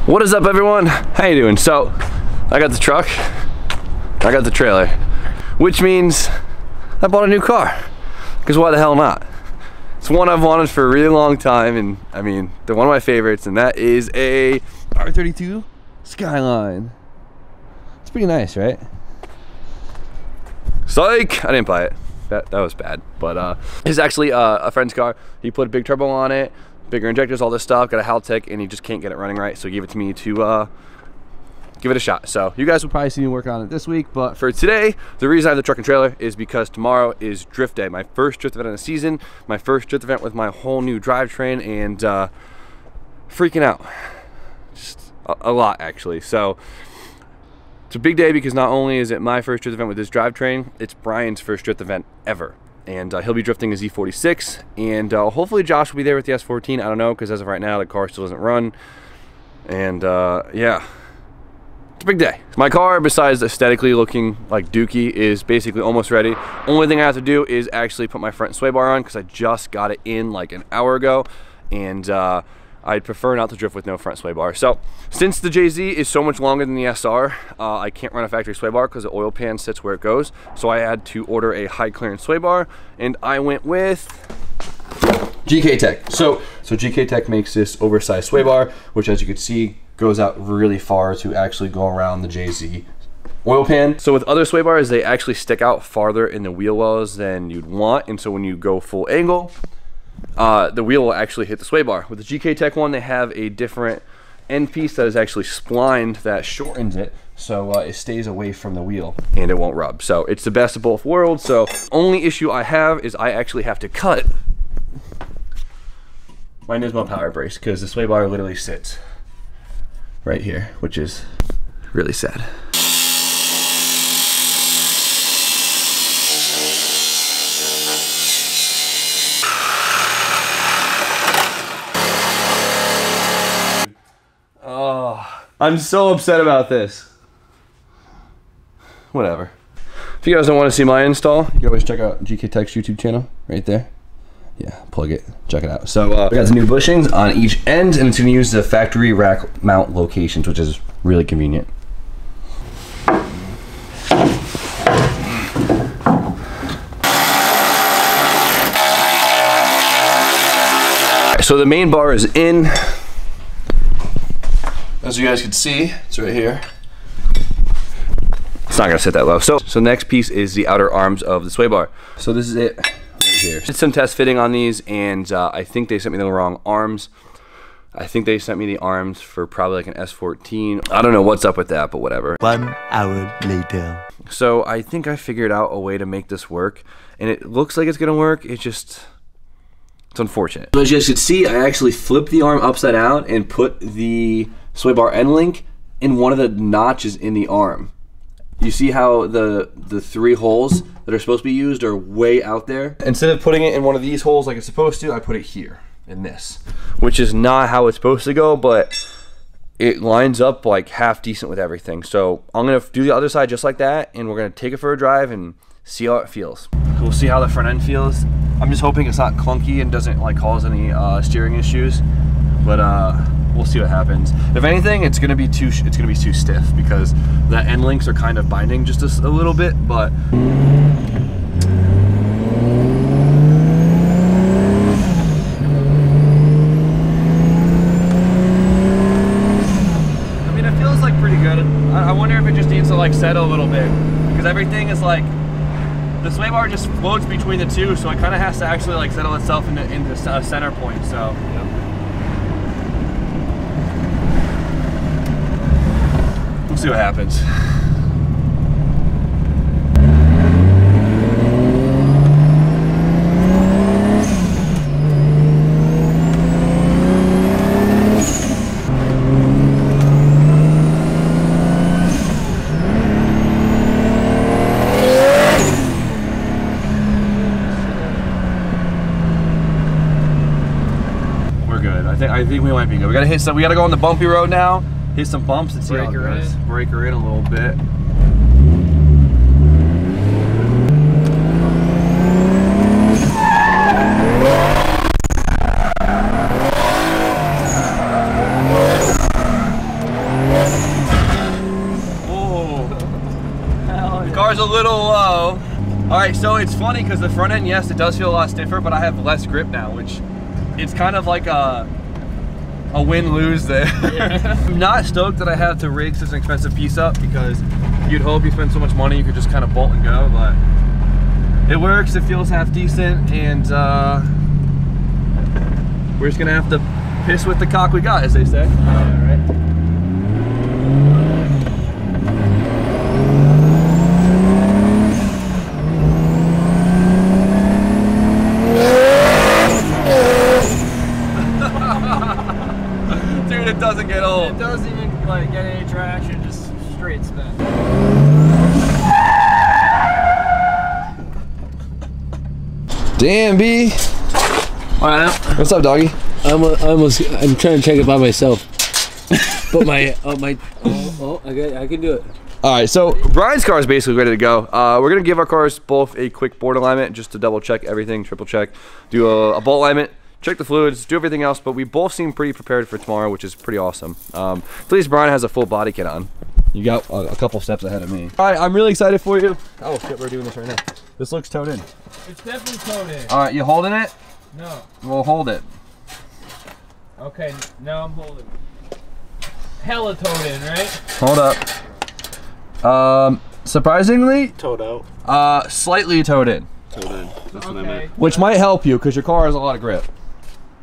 What is up, everyone? How you doing? So, I got the truck, I got the trailer, which means I bought a new car. Because why the hell not? It's one I've wanted for a really long time, and I mean, they're one of my favorites, and that is a R32 Skyline. It's pretty nice, right? Psych! I didn't buy it. That was bad. But it's actually a friend's car. He put a big turbo on it, bigger injectors, all this stuff, got a Haltech, and he just can't get it running right, so he gave it to me to give it a shot. So you guys will probably see me work on it this week, but for today, the reason I have the truck and trailer is because tomorrow is drift day. My first drift event of the season, my first drift event with my whole new drivetrain, and freaking out. Just a lot, actually. So it's a big day because not only is it my first drift event with this drivetrain, it's Brian's first drift event ever. And he'll be drifting his E46, and hopefully Josh will be there with the S14. I don't know, because as of right now, the car still doesn't run. And yeah, it's a big day. My car, besides aesthetically looking like dookie, is basically almost ready. Only thing I have to do is actually put my front sway bar on, because I just got it in like an hour ago, and I'd prefer not to drift with no front sway bar. So since the JZ is so much longer than the SR, I can't run a factory sway bar because the oil pan sits where it goes. So I had to order a high clearance sway bar, and I went with GK Tech. So GK Tech makes this oversized sway bar, which, as you can see, goes out really far to actually go around the JZ oil pan. So with other sway bars, they actually stick out farther in the wheel wells than you'd want, and so when you go full angle, the wheel will actually hit the sway bar. With the GK Tech one, they have a different end piece that is actually splined that shortens it, so it stays away from the wheel and it won't rub. So it's the best of both worlds. So only issue I have is I actually have to cut my Nismo power brace, because the sway bar literally sits right here, which is really sad. I'm so upset about this. Whatever. If you guys don't want to see my install, you can always check out GK Tech's YouTube channel right there. Yeah, plug it, check it out. So we got the new bushings on each end, and it's going to use the factory rack mount locations, which is really convenient. So the main bar is in. As you guys can see, it's right here. It's not gonna sit that low. So next piece is the outer arms of the sway bar. So this is it right here. Did some test fitting on these, and I think they sent me the wrong arms. I think they sent me the arms for probably like an S14. I don't know what's up with that, but whatever. 1 hour later. So I think I figured out a way to make this work, and it looks like it's gonna work. It's unfortunate. So as you guys can see, I actually flipped the arm upside down and put the sway bar end link in one of the notches in the arm. You see how the 3 holes that are supposed to be used are way out there? Instead of putting it in one of these holes like it's supposed to, I put it here in this, which is not how it's supposed to go, but it lines up like half decent with everything. So I'm gonna do the other side just like that, and we're gonna take it for a drive and see how it feels. We'll see how the front end feels. I'm just hoping it's not clunky and doesn't like cause any steering issues, but we'll see what happens. If anything, it's gonna be too stiff, because the end links are kind of binding just a little bit. But I mean, it feels like pretty good. I wonder if it just needs to like settle a little bit, because everything is like, the sway bar just floats between the two, so it kind of has to actually like settle itself into a center point. So yep. We'll see what happens. I think we might be good. We gotta go on the bumpy road now, hit some bumps and see how it goes. Break her in a little bit. car's a little low. All right, so it's funny because the front end, yes, it does feel a lot stiffer, but I have less grip now, which it's kind of like a win-lose there. Yeah. I'm not stoked that I have to rig such an expensive piece up because you'd hope you spend so much money you could just kind of bolt and go, but it works, it feels half decent, and we're just gonna have to piss with the cock we got, as they say. Yeah, right. Dude, it doesn't get old. It doesn't even like get any traction, just straight spin. Damn, B. What's up, doggy? I'm trying to check it by myself. But I can do it. All right, so Brian's car is basically ready to go. We're gonna give our cars both a quick board alignment just to double check everything, triple check, do a bolt alignment, check the fluids, do everything else, but we both seem pretty prepared for tomorrow, which is pretty awesome. At least Brian has a full body kit on. You got a couple steps ahead of me. All right, I'm really excited for you. Oh shit, we're doing this right now. This looks towed in. It's definitely towed in. All right, you holding it? No. We'll hold it. Okay, now I'm holding. Hella towed in, right? Hold up. Surprisingly, Towed out. slightly towed in. Towed in. That's what I meant. Which might help you because your car has a lot of grip. So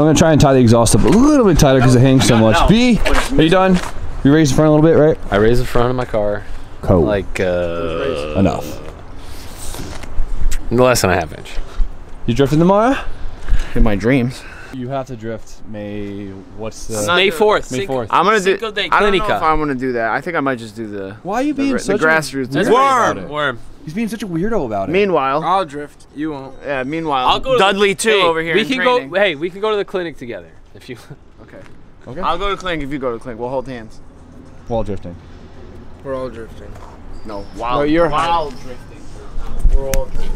I'm gonna try and tie the exhaust up a little bit tighter because it hangs so much. B, are you done? You raised the front a little bit, right? I raised the front of my car. Cool. Like enough. Less than a half inch. You drifting tomorrow? In my dreams. You have to drift May. What's the? May 4th. May 4th. I'm gonna do. Cinco de I don't know Clinica. if I'm gonna do that. I think I might just do the. Why are you being such the grassroots? a Worm. Worm. He's being such a weirdo about it. Meanwhile, I'll drift. You won't. yeah. Meanwhile, I'll go to Dudley too hey, over here. We in can training. go. Hey, we can go to the clinic together if you. Okay. Okay. I'll go to clinic if you go to clinic. We'll hold hands. While drifting. We're all drifting. No. While. No, you're while drifting. We're all drifting.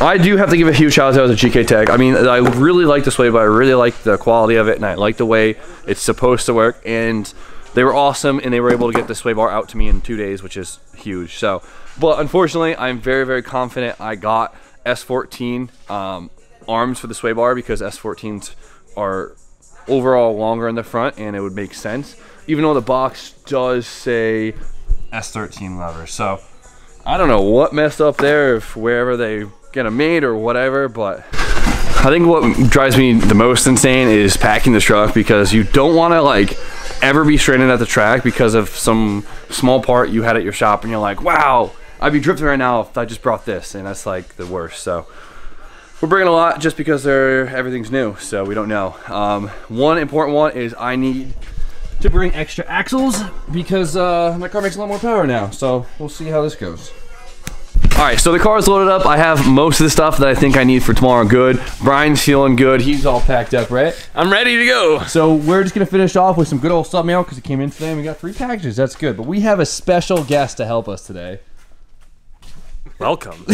I do have to give a huge shout out to GK Tech. I mean, I really like this way, but I really like the quality of it, and I like the way it's supposed to work. And they were awesome, and they were able to get the sway bar out to me in 2 days, which is huge. So, but unfortunately, I'm very, very confident I got S14 arms for the sway bar because S14s are overall longer in the front, and it would make sense, even though the box does say S13 lever. So I don't know what messed up there, if wherever they get them made or whatever, but I think what drives me the most insane is packing the truck because you don't want to like ever be stranded at the track because of some small part you had at your shop and you're like, wow, I'd be drifting right now if I just brought this, and that's like the worst. So we're bringing a lot just because everything's new, so we don't know. One important one is I need to bring extra axles because my car makes a lot more power now, so we'll see how this goes. All right, so the car is loaded up. I have most of the stuff that I think I need for tomorrow good. Brian's feeling good. He's all packed up, right? I'm ready to go. So we're just gonna finish off with some good old sub mail because it came in today and we got 3 packages. That's good. But we have a special guest to help us today. Welcome.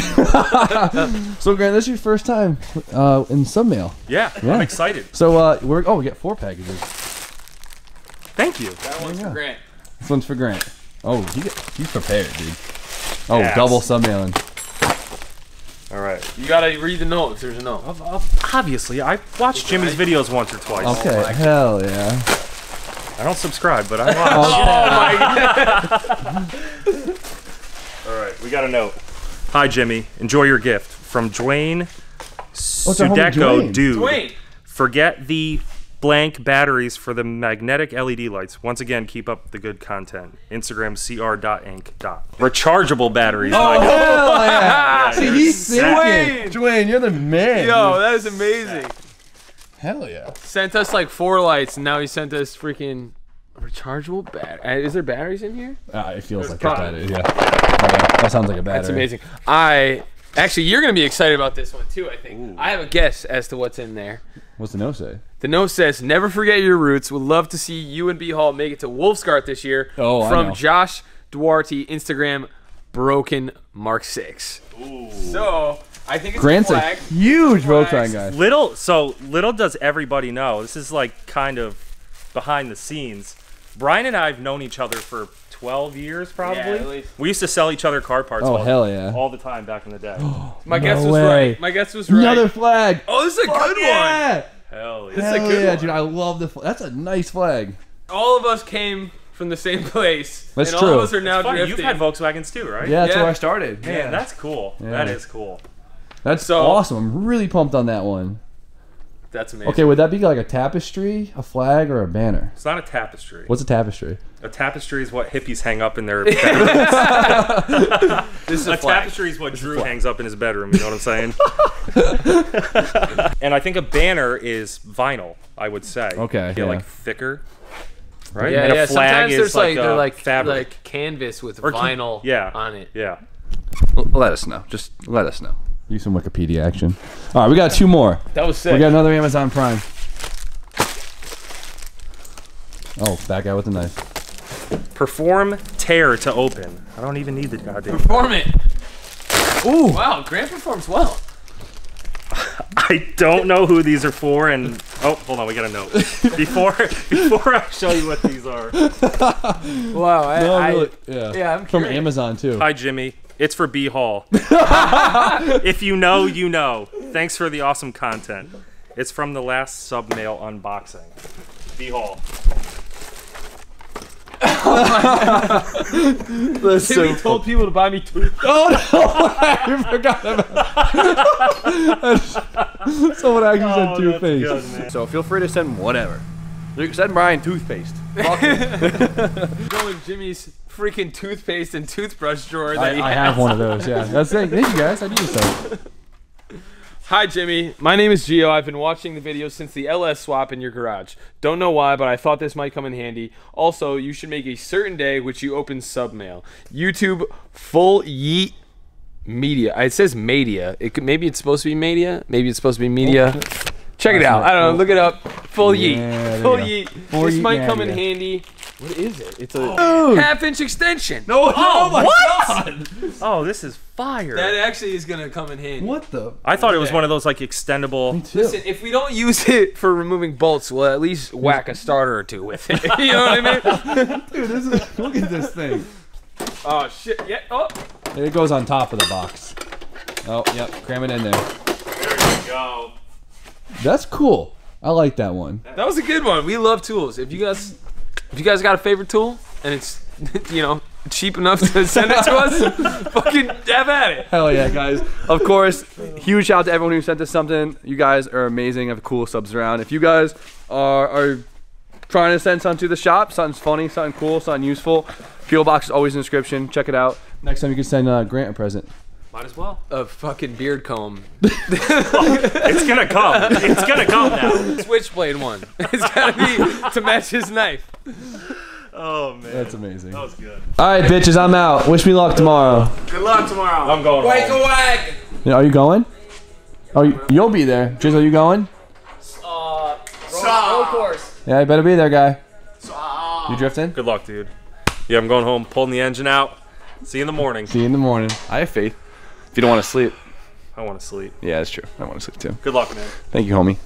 So Grant, this is your first time in sub mail. Yeah, I'm excited. So we get 4 packages. Thank you. That one's for Grant. This one's for Grant. Oh, he's prepared, dude. Oh, Yes. double sub mailing. All right. You gotta read the note if there's a note. Obviously, I watched Jimmy's videos once or twice. Okay, hell yeah. I don't subscribe, but I watch. Oh my god. All right, we got a note. Hi, Jimmy. Enjoy your gift from Dwayne What's our homie Sudeco. Dwayne? Dude, Dwayne. forget the blank batteries for the magnetic LED lights. Once again, keep up the good content. Instagram cr.inc. Rechargeable batteries. Oh, my hell yeah. See, he's Dwayne. thinking. Dwayne, you're the man. Yo, dude. that is amazing. Hell yeah. Sent us like 4 lights, and now he sent us freaking rechargeable battery. Is there batteries in here? It feels like probably- that. Yeah. That sounds like a battery. That's amazing. Actually, you're gonna be excited about this one too. I think. Ooh. I have a guess as to what's in there. What's the note say? The note says, "Never forget your roots. Would love to see you and B Hall make it to Wolfscart this year." Oh, I from know. Josh Duarte, Instagram, Broken Mark 6. Ooh. So I think it's Grant's a a flag. huge Flags. Voltron guy. Little does everybody know. This is like kind of behind the scenes. Brian and I have known each other for 12 years probably. Yeah, at least. We used to sell each other car parts Oh, hell yeah. all the time back in the day. My guess was way. right. My guess was right. Another flag. Oh, this is a good one. Yeah. Hell yeah. This is a Hell good yeah, one. dude. I love the flag. That's a nice flag. All of us came from the same place. That's and true. all of us are now Funny, drifting. you've had Volkswagens too, right? Yeah, that's Yeah. where I started. Man, Yeah. that's cool. Yeah. That is cool. That's So- awesome. I'm really pumped on that one. That's amazing. Okay, would that be like a tapestry, a flag, or a banner? It's not a tapestry. What's a tapestry? A tapestry is what hippies hang up in their bedroom. This is A a flag. tapestry is what Drew hangs up in his bedroom, you know what I'm saying? And I think a banner is vinyl, I would say. Okay, Yeah, yeah. like thicker. Right? Yeah, and yeah. a flag Sometimes is there's like like, they're like fabric. like canvas with Or vinyl yeah. on it. Yeah. Let us know. Just let us know. Use some Wikipedia action. All right, we got 2 more. That was sick. We got another Amazon Prime. Oh, that guy with the knife. Perform tear to open. I don't even need the goddamn. Perform it. Ooh. Wow, Grant performs well. I don't know who these are for, and oh, hold on, we got a note. Before I show you what these are. Wow. Yeah. I'm From curious. Amazon too. Hi, Jimmy. It's for B Hall. If you know, you know. Thanks for the awesome content. It's from the last sub mail unboxing. B Hall. Jimmy told people to buy me toothpaste. Oh no! I forgot about. Someone actually said toothpaste. Good, man. So feel free to send whatever. You can send Brian toothpaste. Going Jimmy's freaking toothpaste and toothbrush drawer that he I has. have one of those. Yeah. That's it. Thank you guys. I do so. Hi Jimmy, my name is Gio. I've been watching the videos since the LS swap in your garage. Don't know why, but I thought this might come in handy. Also, you should make a certain day which you open submail. YouTube full yeet media. It says media. Maybe it's supposed to be media. Maybe it's supposed to be media. Check it out. I don't know. Look it up. Full Yeah, yeet. there Full you yeet. Full This yeet might come in media. handy. What is it? It's a Dude. half-inch extension. No. Oh my what? God. Oh, this is fire. That actually is gonna come in handy. What the? I thought it was one of those like extendable. Listen, if we don't use it for removing bolts, we'll at least whack a starter or two with it. You know what I mean? Dude, this is. Look at this thing. Oh shit! Yeah. Oh. It goes on top of the box. Oh, yep. Cram it in there. There you go. That's cool. I like that one. That was a good one. We love tools. If you guys got a favorite tool and it's cheap enough to send it to us, fucking have at it. Hell yeah, guys. Of course, huge shout out to everyone who sent us something. You guys are amazing. Have cool subs around. If you guys are trying to send something to the shop, something's funny, something cool, something useful, P.O. Box is always in the description. Check it out. Next time you can send Grant a present. Might as well. A fucking beard comb. It's gonna come. It's gonna come now. Switchblade one. It's gotta be to match his knife. Oh man. That's amazing. That was good. All right, bitches, I'm out. Wish me luck tomorrow. Good luck tomorrow. I'm going Wake home. a wag. Are you going? Oh, you'll be there. Jizzle, you going? Roll course. Yeah, you better be there, guy. You drifting? Good luck, dude. Yeah, I'm going home, pulling the engine out. See you in the morning. See you in the morning. I have faith. If you don't want to sleep. I want to sleep. Yeah, that's true. I want to sleep too. Good luck, man. Thank you, homie.